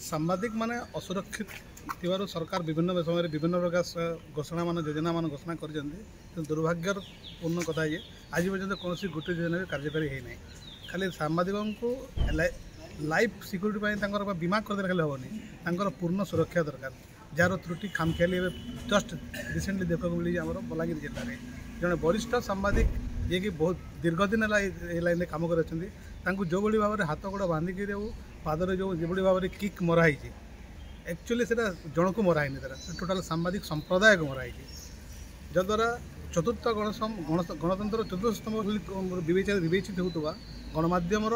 सांबादिक माने असुरक्षित थिबारु सरकार विभिन्न समय विभिन्न प्रकार घोषणा मान योजना मान घोषणा कर दुर्भाग्यर पूर्ण कथा ये आज पर्यटन कौन गोटे योजना भी कार्यकारी होना खाली सांबादिकों को लाइफ सिक्यूरीटी बीमा करदे खाली हेनी पूर्ण सुरक्षा दरकार जार त्रुटि खामखियाली जस्ट रिसेंटली देखा मिली आम बलांगीर जिले में जड़े वरिष्ठ सांबादिक जी कि बहुत दीर्घ दिन लाइन कम कर जो भाव में हाथ गोड़ बांधिक पादर जो भाव में किक मराई एक्चुअली से जन को मराई टोटाल सांबादिक संप्रदाय को मराई जद्वारा चतुर्थ गणतंत्र चतुर्थ स्तंभ विवेचित होता गणमाध्यम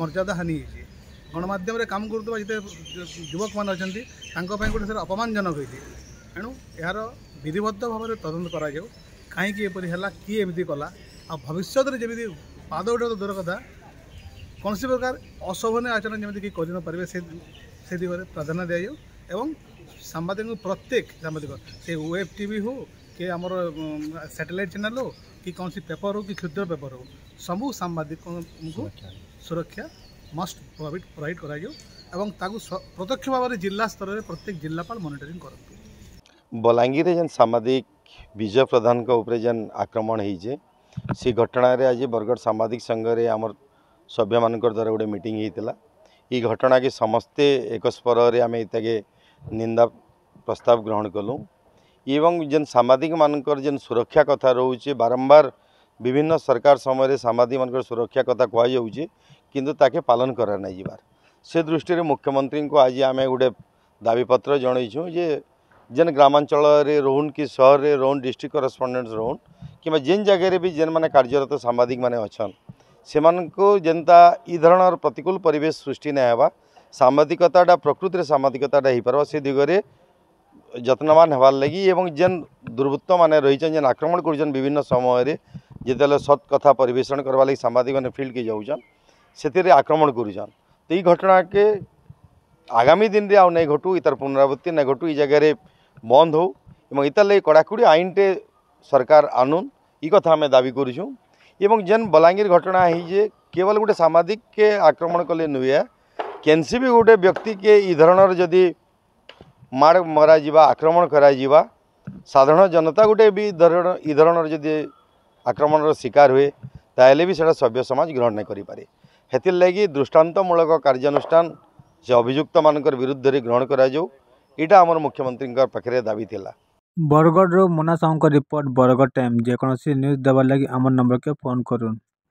मर्यादा हानि गणमाध्यम काम करुवा जिते युवक मान अच्छा गोटे अपमानजनक होती तेणु यार विधिबद्ध भाव में तदंत कराऊ कहीं किए एमती कला आ भविष्य में जमी पाद उठा तो दूर कथा कौन प्रकार अशोभन आचरण जमी कि करें से दिगरे प्राधान्य दिजाऊ एवं सांबादिक प्रत्येक सांबादिक से वेब टीवी हो कि आमर सैटेलाइट चैनल हो कि कौन पेपर हो कि क्षुद्र पेपर हो सबू सांबादिक को सुरक्षा मस्ट प्रोवाइड कराऊ प्रत्यक्ष भाव में जिला स्तर में प्रत्येक जिलापाल मॉनिटरिंग कर बलांगीर जेन सामाजिक विजय प्रधान ऊपर जेन आक्रमण होइए से घटना रे आज बरगढ़ सामाजिक संघ रे आमर सभ्य मान द्वारा गोटे मीटिंग होता ये घटना के समस्ते एक स्वर रे आम इतके निंदा प्रस्ताव ग्रहण कलु एवं जेन सामाजिक मानकर जेन सुरक्षा कथा रोचे बारंबार विभिन्न सरकार समय सामाजिक मान सुरक्षा कथा कहुचे किंतु ताके पालन करा नहीं जीवार से दृष्टि मुख्यमंत्री को आज आम गोटे दाबीपत्र जनईछूँ जे जेन ग्रामांचल रोहन कि सहर रे रोहन डिस्ट्रिक्ट करस्पंडेंट रोहन कि जेन जगह भी जेन मैंने कार्यरत सांबादिक मैंने अच्छन से जेनता इ धरण प्रतिकूल परिवेश सृष्टि नहीं होगा सांबादिकता प्रकृति में सांबादिकता हो पार से दिगरे यत्नवान होवार लगी एवं जेन दुर्वृत्त मैंने रही जेन आक्रमण कर विभिन्न समय जिते सत कथा परिवेषण करवा लगी सांबादिक मैंने फील्ड के जाऊन से आक्रमण करुन तो ये घटना के आगामी दिन में आउ नहीं घटू इतार पुनरावृत्ति नहीं घटू ये जगह बंद हो एवं इतार लगे कड़ाकड़ी आईन टे सरकार आनुन ये कथा आम दाबी करूँ एवं जेन बलांगीर घटना है केवल गोटे सामाजिक के आक्रमण कले नुहे केनसी भी गोटे व्यक्ति के इ धरण जदि माड़ मरा जीवा आक्रमण करा जीवा साधारण जनता गोटे भी इ धरण जदि आक्रमण शिकार हुए ताहले भी सेटा सभ्य समाज ग्रहण नहीं करि पारे हेतिर लगी दृष्टांतमूलक कार्यानुष्ठान से अभियुक्त मानकर विरुद्ध रे ग्रहण करा जाऊ इटा हमर मुख्यमंत्री पाखे दाबी थिला। बरगढ़ मोना साहू रिपोर्ट बरगढ़ टाइम जेकोसी न्यूज देवार लगी आम नंबर के फोन करूँ।